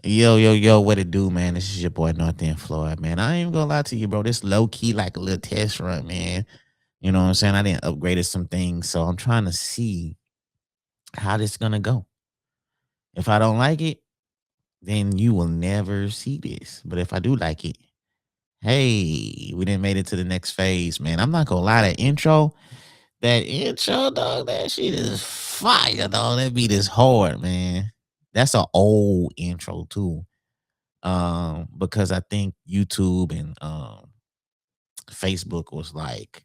Yo, yo, yo, what it do, man? This is your boy North End Floyd, man. I ain't even gonna lie to you, bro. This low key like a little test run, man. You know what I'm saying? I didn't upgraded some things, so I'm trying to see how this gonna go. If I don't like it, then you will never see this. But if I do like it, hey, we didn't made it to the next phase, man. I'm not gonna lie, that intro, dog, that shit is fire, dog. That beat is hard, man. That's an old intro too. Because I think YouTube and Facebook was like,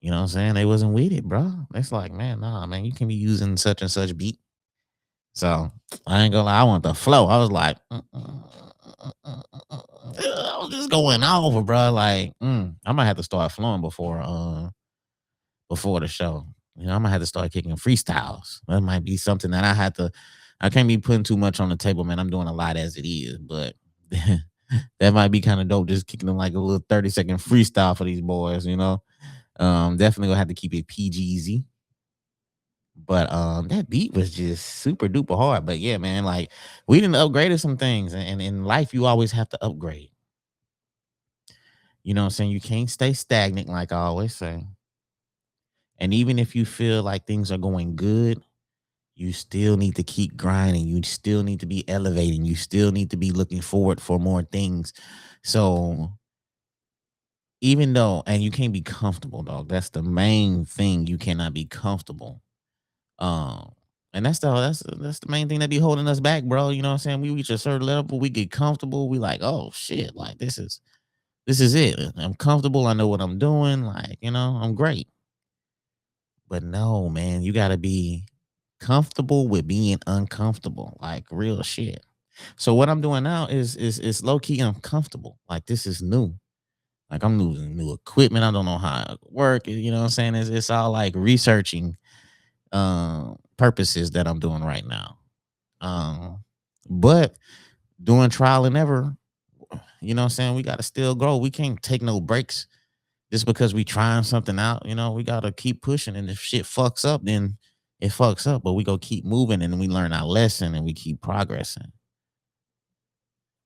you know what I'm saying? They wasn't with it, bro. It's like, man, nah, man, you can be using such and such beat. So I ain't gonna lie, I want the flow. I was like, I was just going over, bro. Like, I might have to start flowing before the show. You know, I might have to start kicking freestyles. That might be something that I had to. I can't be putting too much on the table, man. I'm doing a lot as it is, but that might be kind of dope. Just kicking them like a little 30-second freestyle for these boys, you know. Definitely gonna have to keep it PGZ. But that beat was just super duper hard. But yeah, man, like we didn't upgraded some things, and in life you always have to upgrade. You know what I'm saying? You can't stay stagnant, like I always say. And even if you feel like things are going good, you still need to keep grinding. You still need to be elevating. You still need to be looking forward for more things. So even though, and you can't be comfortable, dog. That's the main thing. You cannot be comfortable. Um, and that's the main thing that be holding us back, bro. You know what I'm saying? We reach a certain level, we get comfortable. We like, oh shit, like this is it. I'm comfortable. I know what I'm doing. Like, I'm great. But no, man, you gotta be comfortable with being uncomfortable. Like real shit. So what I'm doing now is low key uncomfortable. Like this is new. Like I'm losing new equipment. I don't know how it work. You know what I'm saying? It's all like researching purposes that I'm doing right now. But doing trial and error, you know what I'm saying? We gotta still grow. We can't take no breaks just because we trying something out. We gotta keep pushing. And if shit fucks up, then it fucks up. But we go keep moving and we learn our lesson and we keep progressing.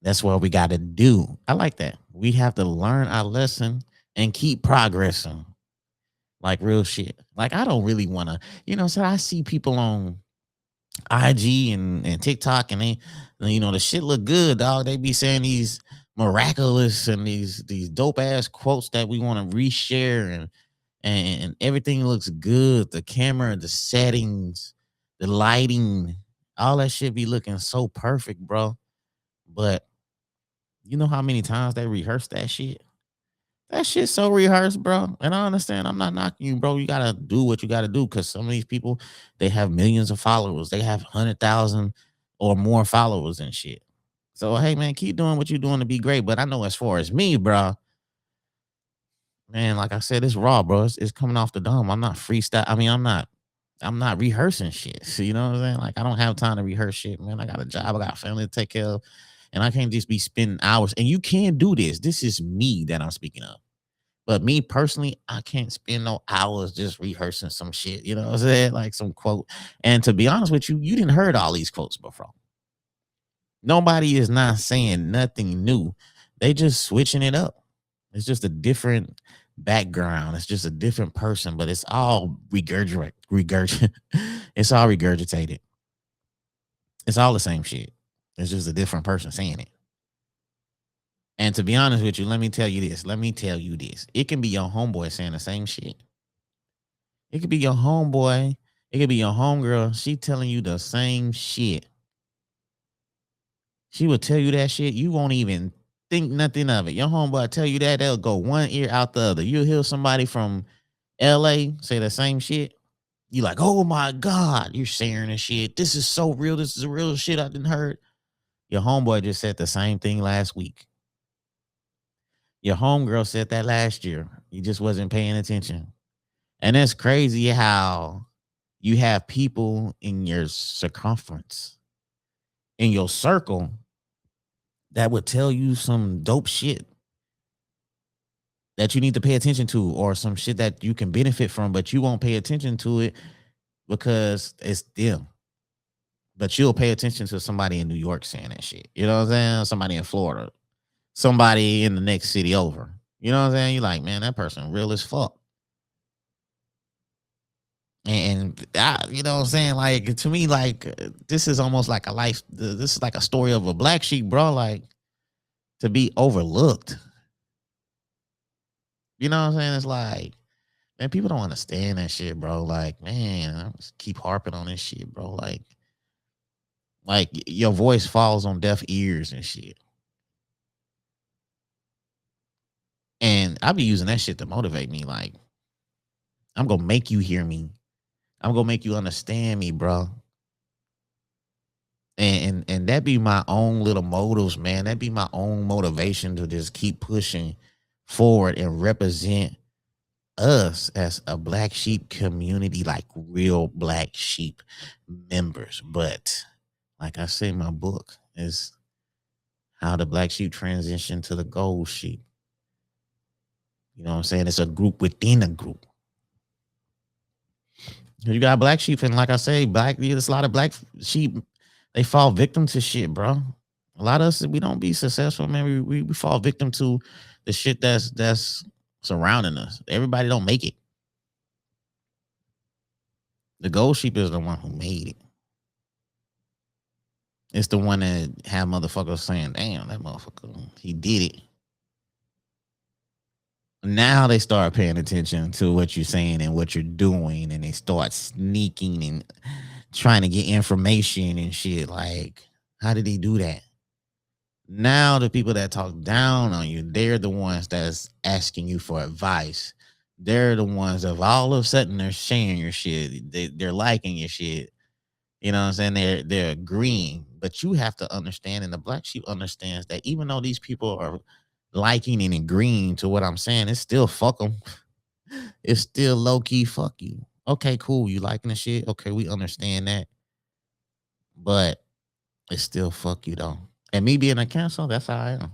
That's what we gotta do. I like that. We have to learn our lesson and keep progressing. Like real shit. Like I don't really wanna, so I see people on IG and TikTok, and the shit look good, dog. They be saying these miraculous and these dope ass quotes that we want to reshare, and everything looks good. The camera, the settings, the lighting, all that shit be looking so perfect, bro. But you know how many times they rehearse that shit? That shit's so rehearsed, bro. And I understand. I'm not knocking you, bro. You gotta do what you gotta do because some of these people, they have millions of followers. They have 100,000 or more followers and shit. So hey, man, keep doing what you're doing to be great. But I know as far as me, bro, man, like I said, it's raw, bro. It's coming off the dome. I'm not freestyle. I mean, I'm not rehearsing shit. So, you know what I'm saying? Like I don't have time to rehearse shit, man. I got a job. I got a family to take care of, and I can't just be spending hours. And you can do this. This is me that I'm speaking of. But me personally, I can't spend no hours just rehearsing some shit. You know what I'm saying? Like some quote. And to be honest with you, you didn't heard all these quotes before. Nobody is not saying nothing new. They just switching it up. It's just a different background. It's just a different person, but it's all regurgitated. It's all regurgitated. It's all the same shit. It's just a different person saying it. And to be honest with you, let me tell you this. Let me tell you this. It can be your homeboy saying the same shit. It could be your homeboy. It could be your homegirl. She telling you the same shit. She will tell you that shit. You won't even think nothing of it. Your homeboy tell you that, they'll go one ear out the other. You'll hear somebody from LA say the same shit. You like, oh my God, you're sharing this shit. This is so real. This is real shit I didn't heard. Your homeboy just said the same thing last week. Your homegirl said that last year. You just wasn't paying attention. And it's crazy how you have people in your circumference, in your circle, that would tell you some dope shit that you need to pay attention to, or some shit that you can benefit from, but you won't pay attention to it because it's them. But you'll pay attention to somebody in New York saying that shit. You know what I'm saying? Somebody in Florida, somebody in the next city over. You know what I'm saying? You're like, man, that person real as fuck. And you know what I'm saying? Like, to me, like, this is almost like a life. This is like a story of a black sheep, bro. Like, to be overlooked. You know what I'm saying? It's like, man, people don't understand that shit, bro. Like, man, I just keep harping on this shit, bro. Like your voice falls on deaf ears and shit. And I be using that shit to motivate me. Like, I'm gonna make you hear me. I'm gonna make you understand me, bro. And that be my own little motives, man. That be my own motivation to just keep pushing forward and represent us as a black sheep community, like real black sheep members. But like I say, my book is how the black sheep transition to the gold sheep. You know what I'm saying? It's a group within a group. You got black sheep, and like I say, there's a lot of black sheep. They fall victim to shit, bro. A lot of us, we don't be successful, man. We fall victim to the shit that's surrounding us. Everybody don't make it. The gold sheep is the one who made it. It's the one that have motherfuckers saying, "Damn, that motherfucker, he did it." Now they start paying attention to what you're saying and what you're doing, and they start sneaking and trying to get information and shit. Like, how did he do that? Now the people that talk down on you, they're the ones that's asking you for advice. They're the ones of all of a sudden they're sharing your shit. They're liking your shit. You know what I'm saying? They're agreeing. But you have to understand, and the black sheep understands that even though these people are liking and agreeing to what I'm saying, it's still fuck them. It's still low key fuck you. Okay, cool. You liking the shit? Okay, we understand that. But it's still fuck you though. And me being a Cancer, that's how I am.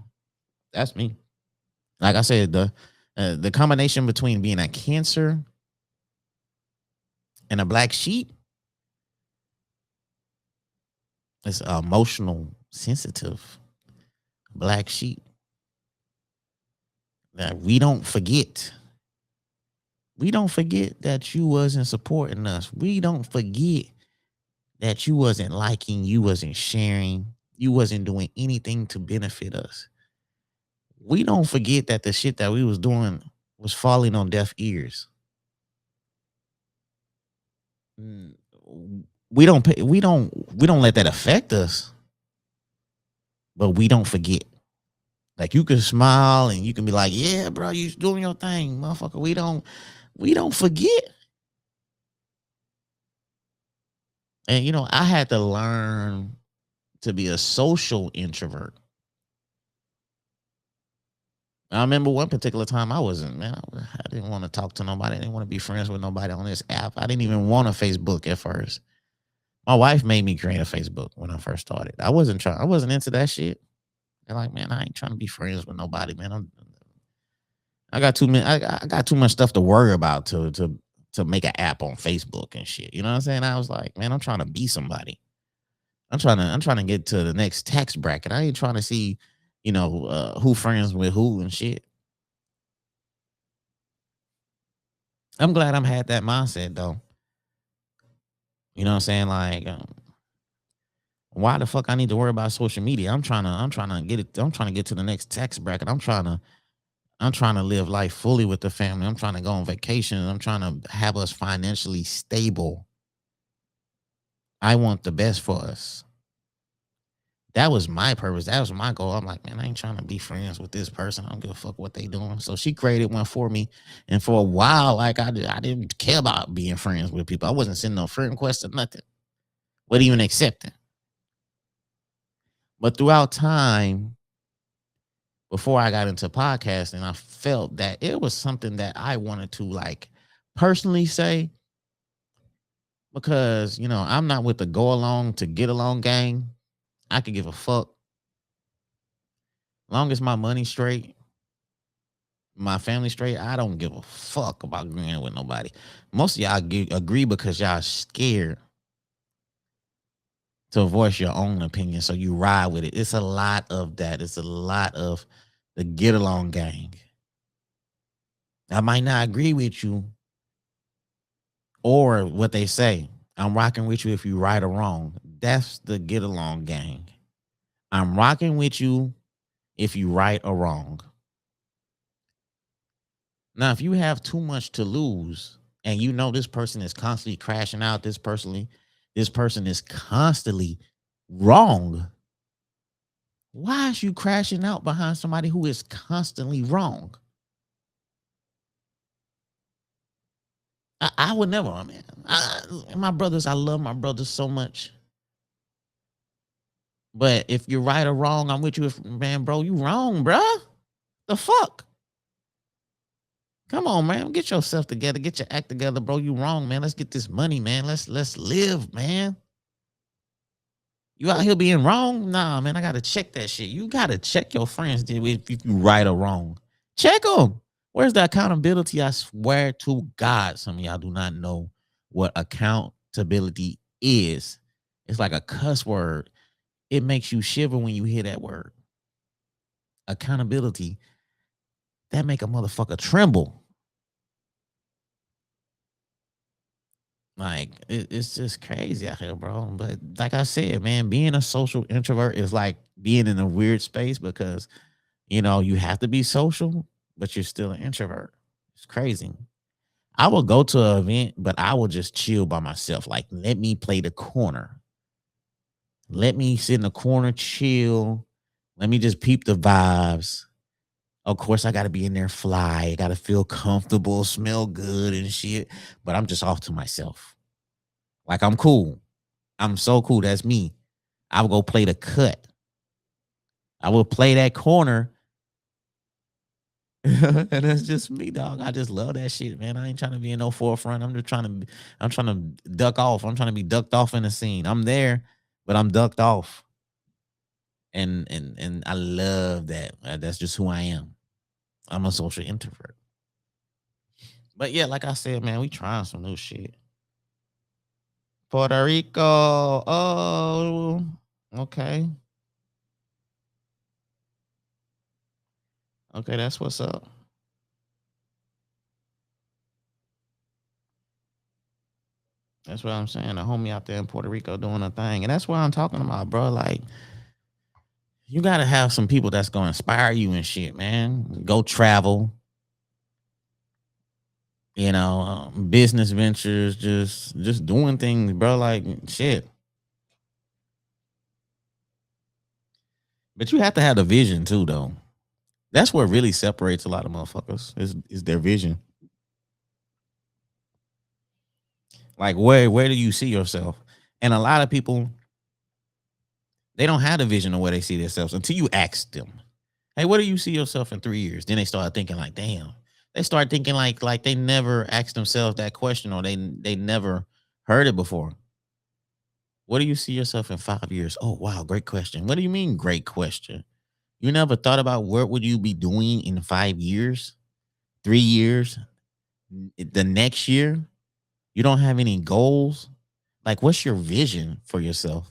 That's me. Like I said, the combination between being a Cancer and a black sheep is emotional, sensitive black sheep. That we don't forget. We don't forget that you wasn't supporting us. We don't forget that you wasn't liking, you wasn't sharing, you wasn't doing anything to benefit us. We don't forget that the shit that we was doing was falling on deaf ears. Mm, we don't let that affect us, but we don't forget. Like, you can smile and you can be like, "Yeah, bro, you doing your thing, motherfucker." We don't forget. And I had to learn to be a social introvert. I remember one particular time I wasn't, man. I didn't want to talk to nobody. I didn't want to be friends with nobody on this app. I didn't even want a Facebook at first. My wife made me create a Facebook when I first started. I wasn't into that shit. And like, man, I ain't trying to be friends with nobody, man. I got too many. I got too much stuff to worry about to make an app on Facebook and shit. You know what I'm saying? I was like, man, I'm trying to be somebody. I'm trying to get to the next tax bracket. I ain't trying to see, who friends with who and shit. I'm glad I'm had that mindset though. You know what I'm saying? Like, why the fuck I need to worry about social media? I'm trying to get it. I'm trying to get to the next tax bracket. I'm trying to live life fully with the family. I'm trying to go on vacation. I'm trying to have us financially stable. I want the best for us. That was my purpose. That was my goal. I'm like, man, I ain't trying to be friends with this person. I don't give a fuck what they doing. So she created one for me, and for a while, like I didn't care about being friends with people. I wasn't sending no friend requests or nothing, but even accepting. But throughout time, before I got into podcasting, I felt that it was something that I wanted to like personally say because I'm not with the go along to get along gang. I could give a fuck long as my money straight, my family straight. I don't give a fuck about agreeing with nobody. Most of y'all agree because y'all scared to voice your own opinion. So you ride with it. It's a lot of that. It's a lot of the get along gang. I might not agree with you or what they say. I'm rocking with you if you right or wrong. That's the get along gang. I'm rocking with you if you right or wrong. Now, if you have too much to lose and you know this person is constantly crashing out, this person is constantly wrong. Why is you crashing out behind somebody who is constantly wrong? I would never, man. My brothers, I love my brothers so much. But if you're right or wrong, I'm with you. If man, bro, you wrong, bruh. The fuck? Come on, man. Get yourself together. Get your act together, bro. You wrong, man. Let's get this money, man. Let's live, man. You out here being wrong? Nah, man. I gotta check that shit. You gotta check your friends if you right or wrong. Check them. Where's the accountability? I swear to God, some of y'all do not know what accountability is. It's like a cuss word. It makes you shiver when you hear that word. Accountability. That make a motherfucker tremble. Like it's just crazy out here, bro. But like I said, man, being a social introvert is like being in a weird space because you have to be social, but you're still an introvert. It's crazy. I will go to an event, but I will just chill by myself. Like, let me play the corner. Let me sit in the corner, chill. Let me just peep the vibes. Of course, I got to be in there fly. I got to feel comfortable, smell good and shit. But I'm just off to myself. Like, I'm cool. I'm so cool. That's me. I will go play the cut. I will play that corner. And that's just me, dog. I just love that shit, man. I ain't trying to be in no forefront. I'm trying to duck off. I'm trying to be ducked off in the scene. I'm there, but I'm ducked off. And I love that. That's just who I am. I'm a social introvert. But yeah, like I said, man, we trying some new shit. Puerto Rico. Oh, okay. Okay, that's what's up. That's what I'm saying. A homie out there in Puerto Rico doing a thing. And that's what I'm talking about, bro. Like, you gotta have some people that's gonna inspire you and shit, man. Go travel, business ventures, just doing things, bro. Like shit. But you have to have the vision too, though. That's what really separates a lot of motherfuckers is their vision. Like where do you see yourself? And a lot of people they don't have the vision of where they see themselves until you ask them, "Hey, where do you see yourself in 3 years?" Then they start thinking like, "Damn." They start thinking like they never asked themselves that question or they never heard it before. What do you see yourself in 5 years? Oh wow, great question. What do you mean, great question? You never thought about what would you be doing in 5 years, 3 years, the next year? You don't have any goals. Like, what's your vision for yourself?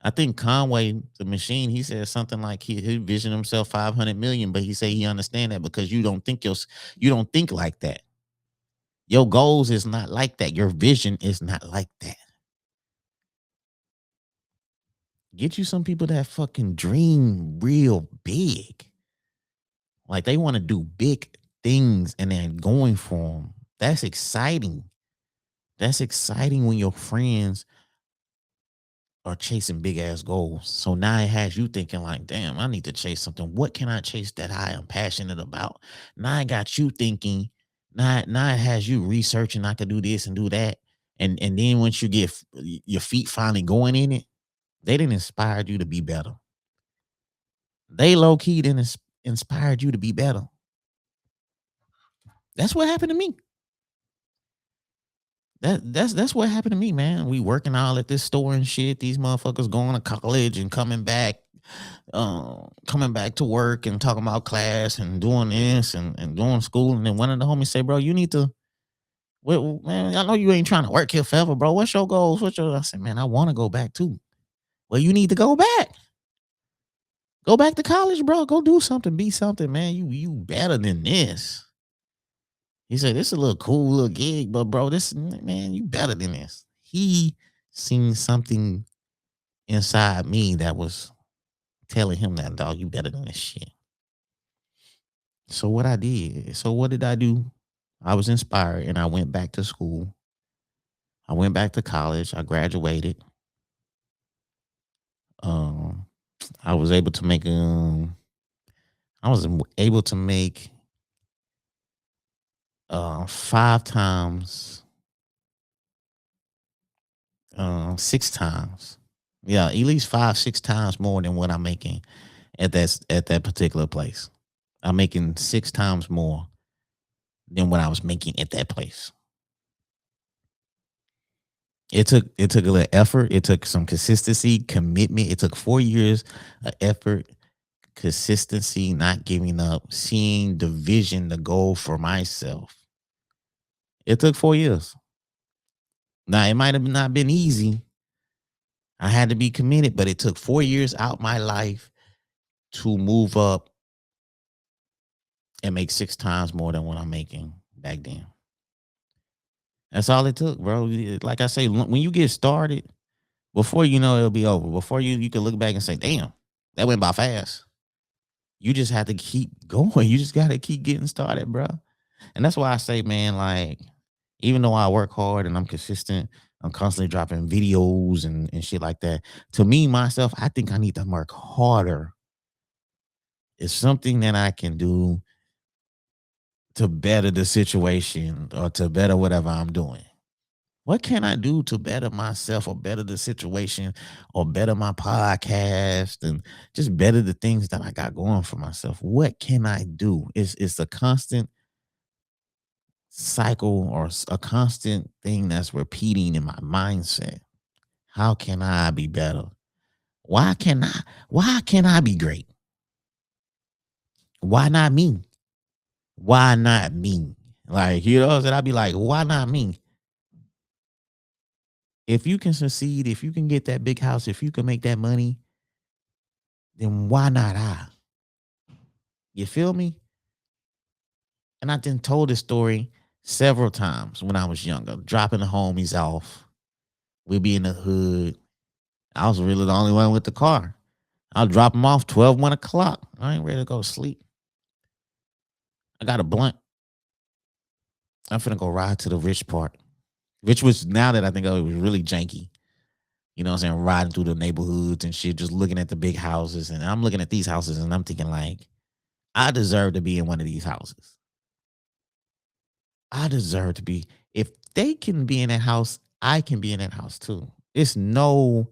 I think Conway, the machine, he said something like he visioned himself 500 million, but he said he understand that because you don't think like that. Your goals is not like that. Your vision is not like that. Get you some people that fucking dream real big. Like they want to do big things and they're going for them. That's exciting. That's exciting when your friends are chasing big ass goals. So now it has you thinking like, damn, I need to chase something. What can I chase that I am passionate about? Now I got you thinking. Now it has you researching. I could do this and do that. And then once you get your feet finally going in it, they didn't inspire you to be better. They low key didn't inspired you to be better. That's what happened to me. That's what happened to me, man. We working all at this store and shit. These motherfuckers going to college and coming back to work and talking about class and doing this and doing school. And then one of the homies say, bro, you need to Well, man, I know you ain't trying to work here forever, bro. What's your goals? What's your I said, man, I want to go back too. Well, you need to go back. Go back to college, bro. Go do something. Be something, man. You better than this. He said, this is a little cool little gig, but bro, this man, you better than this. He seen something inside me that was telling him that, dog, you better than this shit. So what I did, so what did I do? I was inspired and I went back to school. I went back to college. I graduated. Um, I was able to make I was able to make 5 times, 6 times. Yeah, at least 5, 6 times more than what I'm making at that particular place. I'm making 6 times more than what I was making at that place. It took a little effort. It took some consistency, commitment. It took 4 years of effort, consistency, not giving up, seeing the vision, the goal for myself. It took 4 years. Now it might have not been easy. I had to be committed, but it took 4 years out my life to move up and make 6 times more than what I'm making back then. That's all it took, bro. Like I say, when you get started, before you know it'll be over. Before you can look back and say, "Damn, that went by fast." You just have to keep going. You just got to keep getting started, bro. And that's why I say, man, like, even though I work hard and I'm consistent, I'm constantly dropping videos and shit like that. To me, myself, I think I need to work harder. It's something that I can do to better the situation or to better whatever I'm doing. What can I do to better myself or better the situation or better my podcast and just better the things that I got going for myself? What can I do? It's a constant cycle or a constant thing that's repeating in my mindset. How can I be better? Why can I be great? Why not me? Why not me? Like, you know what I'm saying? I'd be like, why not me? If you can succeed, if you can get that big house, if you can make that money, then why not I? You feel me? And I then told this story several times when I was younger, dropping the homies off. We'd be in the hood. I was really the only one with the car. I'll drop them off 12, 1 o'clock. I ain't ready to go to sleep. I got a blunt. I'm finna go ride to the rich part, which was, now that I think of it, was really janky. You know what I'm saying? Riding through the neighborhoods and shit, just looking at the big houses. And I'm looking at these houses and I'm thinking, like, I deserve to be in one of these houses. I deserve to be. If they can be in that house, I can be in that house too. It's nothing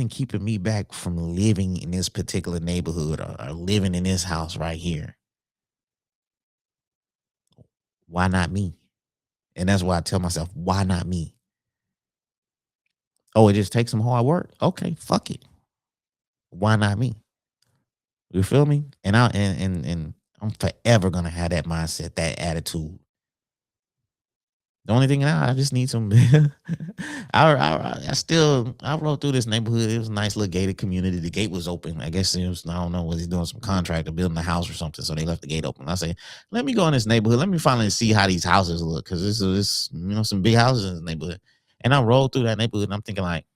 keeping me back from living in this particular neighborhood or living in this house right here. Why not me? And that's why I tell myself, why not me? Oh, it just takes some hard work. Okay, fuck it. Why not me? You feel me? And I'm forever gonna have that mindset, that attitude. The only thing now, I just need some. I rode through this neighborhood. It was a nice little gated community. The gate was open. I guess it was, I don't know, was he doing some contract or building a house or something? So they left the gate open. I say, let me go in this neighborhood. Let me finally see how these houses look, because this some big houses in this neighborhood. And I rolled through that neighborhood and I'm thinking, like,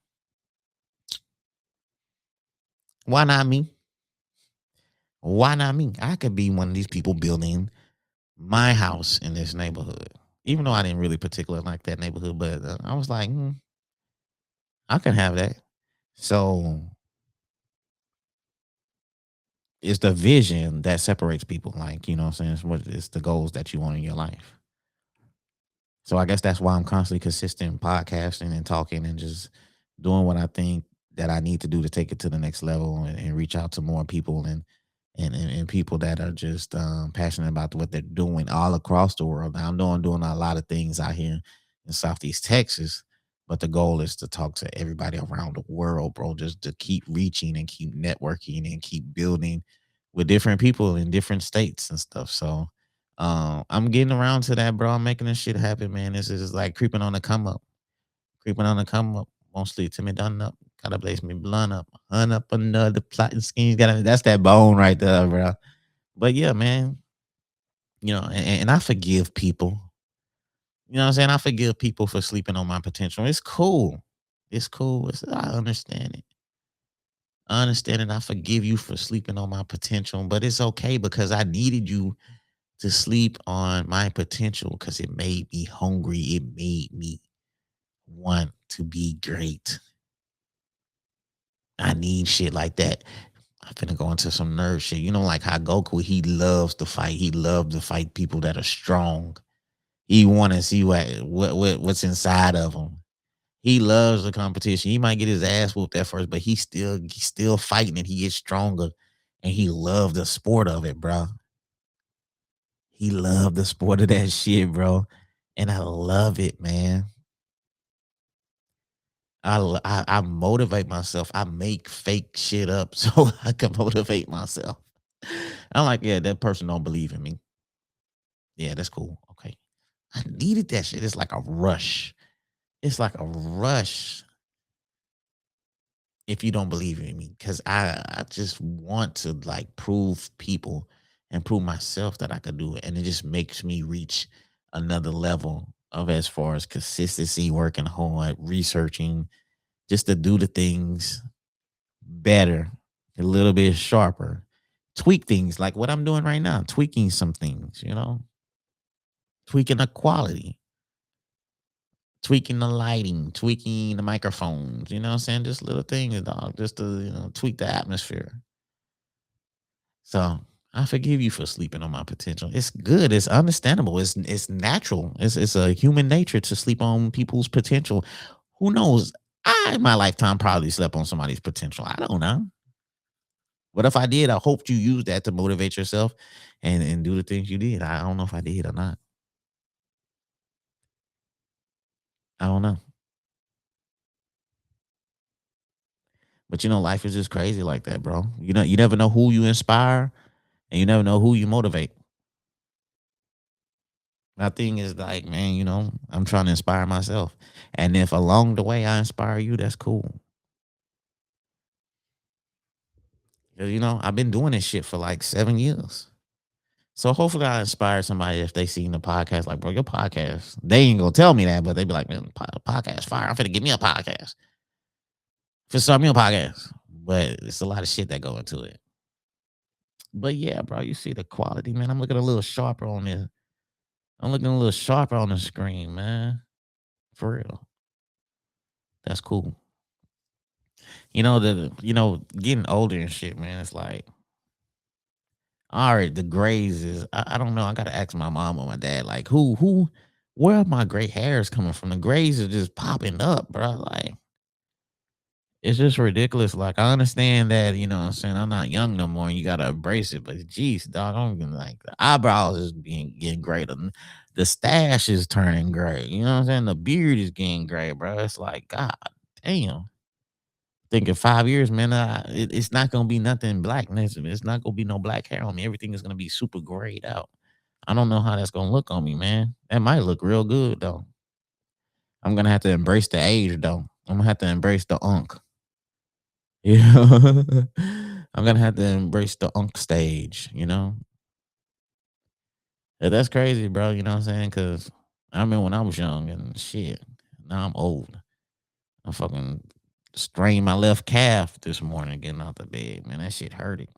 why not me? Why not me? I could be one of these people building my house in this neighborhood. Even though I didn't really particularly like that neighborhood, but I was like, I can have that. So it's the vision that separates people. Like, you know what I'm saying? It's the goals that you want in your life. So I guess that's why I'm constantly consistent in podcasting and talking and just doing what I think that I need to do to take it to the next level and reach out to more people and people that are just passionate about what they're doing all across the world. Now, I'm doing a lot of things out here in Southeast Texas, but the goal is to talk to everybody around the world, bro. Just to keep reaching and keep networking and keep building with different people in different states and stuff. So I'm getting around to that, bro. I'm making this shit happen, man. This is like creeping on the come up, creeping on the come up. Won't sleep till me done up. Gotta blaze me blunt up, hunt up another plotting schemes. Gotta that's that bone right there, bro. But yeah, man, and I forgive people. You know what I'm saying? I forgive people for sleeping on my potential. It's cool. It's cool. I understand it. I understand it. I forgive you for sleeping on my potential, but it's okay because I needed you to sleep on my potential because it made me hungry. It made me want to be great. I need shit like that. I'm finna go into some nerd shit. You know, like how Goku, he loves to fight. He loves to fight people that are strong. He want to see what's inside of him. He loves the competition. He might get his ass whooped at first, but he's still fighting and he gets stronger. And he loved the sport of it, bro. He loved the sport of that shit, bro. And I love it, man. I motivate myself. I make fake shit up so I can motivate myself. I'm like, yeah, that person don't believe in me. Yeah, that's cool. Okay. I needed that shit. It's like a rush. It's like a rush if you don't believe in me. Cause I just want to like prove people and prove myself that I could do it. And it just makes me reach another level of as far as consistency, working hard, researching, just to do the things better, a little bit sharper, tweak things like what I'm doing right now, tweaking some things, tweaking the quality, tweaking the lighting, tweaking the microphones, you know what I'm saying? Just little things, dog, just to, tweak the atmosphere. So I forgive you for sleeping on my potential. It's good. It's understandable. It's natural. It's a human nature to sleep on people's potential. Who knows? I in my lifetime probably slept on somebody's potential. I don't know. What if I did? I hoped you use that to motivate yourself and do the things you did. I don't know if I did or not. I don't know. But life is just crazy like that, bro. You never know who you inspire and you never know who you motivate. My thing is like, man, I'm trying to inspire myself. And if along the way I inspire you, that's cool. 'Cause, I've been doing this shit for like 7 years. So hopefully I inspire somebody if they seen the podcast, like, bro, your podcast. They ain't gonna tell me that, but they be like, man, podcast fire. I'm finna get me a podcast. For start me a podcast. But it's a lot of shit that go into it. But yeah, bro, you see the quality, man. I'm looking a little sharper on this. I'm looking a little sharper on the screen, man. For real. That's cool. Getting older and shit, man. It's like, all right, the grays is I don't know. I gotta ask my mom or my dad, like, where are my gray hairs coming from? The grays are just popping up, bro. Like, it's just ridiculous. Like, I understand that, what I'm saying, I'm not young no more and you gotta embrace it. But geez, dog, I'm even like the eyebrows is getting gray. The stash is turning gray. You know what I'm saying? The beard is getting gray, bro. It's like, God damn. Think in 5 years, man, it's not gonna be nothing black. It's not gonna be no black hair on me. Everything is gonna be super grayed out. I don't know how that's gonna look on me, man. That might look real good though. I'm gonna have to embrace the age though. I'm gonna have to embrace the unk. Yeah. I'm gonna have to embrace the unk stage. Yeah, that's crazy, bro. You know what I'm saying? Cause I remember when I was young and shit. Now I'm old. I fucking strained my left calf this morning getting out the bed. Man, that shit hurted.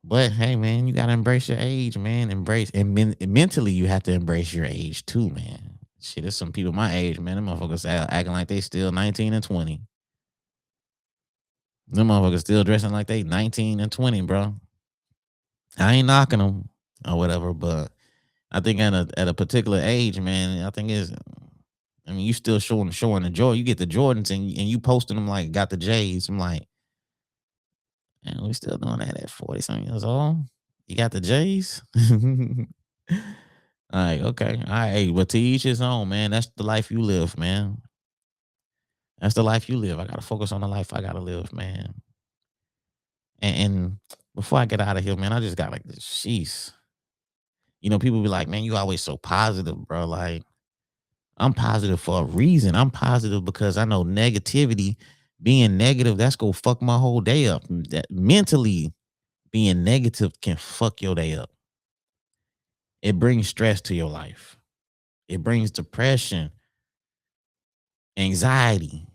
But hey, man, you gotta embrace your age, man. Embrace and mentally, you have to embrace your age too, man. Shit, there's some people my age, man. Them motherfuckers acting like they still 19 and 20. Them motherfuckers still dressing like they 19 and 20, bro. I ain't knocking them or whatever, but I think at a particular age, man, I think is. I mean, you still showing the joy. You get the Jordans and you posting them like got the J's. I'm like, man, we still doing that at 40 something years old. You got the J's. Alright, okay. Alright, but to each his own, man. That's the life you live, man. That's the life you live. I gotta focus on the life I gotta live, man. And before I get out of here, man, I just got like this. Jeez. You know, people be like, man, you always so positive, bro. Like, I'm positive for a reason. I'm positive because I know negativity, being negative, that's gonna fuck my whole day up. That mentally being negative can fuck your day up. It brings stress to your life. It brings depression, anxiety.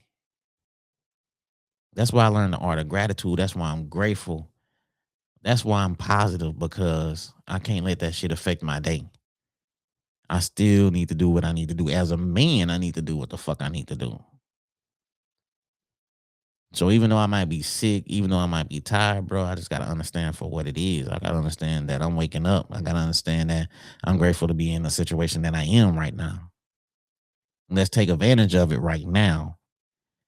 That's why I learned the art of gratitude. That's why I'm grateful. That's why I'm positive because I can't let that shit affect my day. I still need to do what I need to do. As a man, I need to do what the fuck I need to do. So even though I might be sick, even though I might be tired, bro, I just gotta understand for what it is. I gotta understand that I'm waking up. I gotta understand that I'm grateful to be in the situation that I am right now. Let's take advantage of it right now.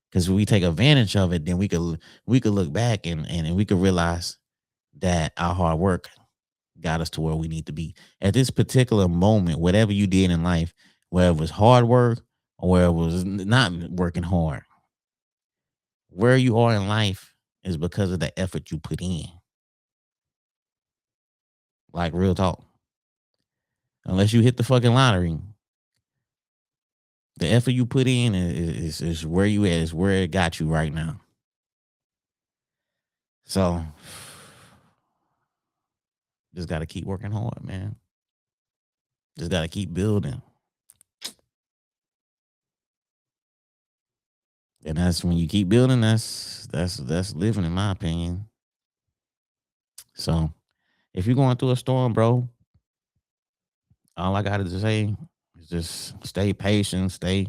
Because if we take advantage of it, then we could look back and we could realize that our hard work got us to where we need to be. At this particular moment, whatever you did in life, whether it was hard work or where it was not working hard, where you are in life is because of the effort you put in. Like real talk. Unless you hit the fucking lottery, the effort you put in is where you at, is where it got you right now. So just gotta keep working hard, man. Just gotta keep building. And that's when you keep building, that's living in my opinion. So if you're going through a storm, bro, all I gotta say is just stay patient, stay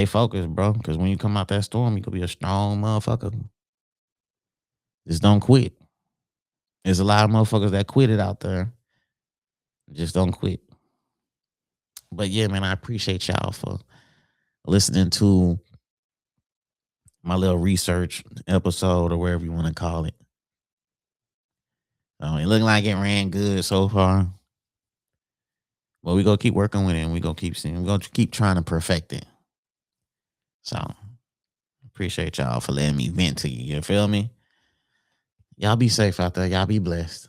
focused, bro. Cause when you come out that storm, you could be a strong motherfucker. Just don't quit. There's a lot of motherfuckers that quit it out there. Just don't quit. But yeah, man, I appreciate y'all for listening to my little research episode or wherever you want to call it. It looked like it ran good so far. But we gonna keep working with it and we gonna keep seeing, we gonna keep trying to perfect it. So appreciate y'all for letting me vent to you. You feel me? Y'all be safe out there. Y'all be blessed.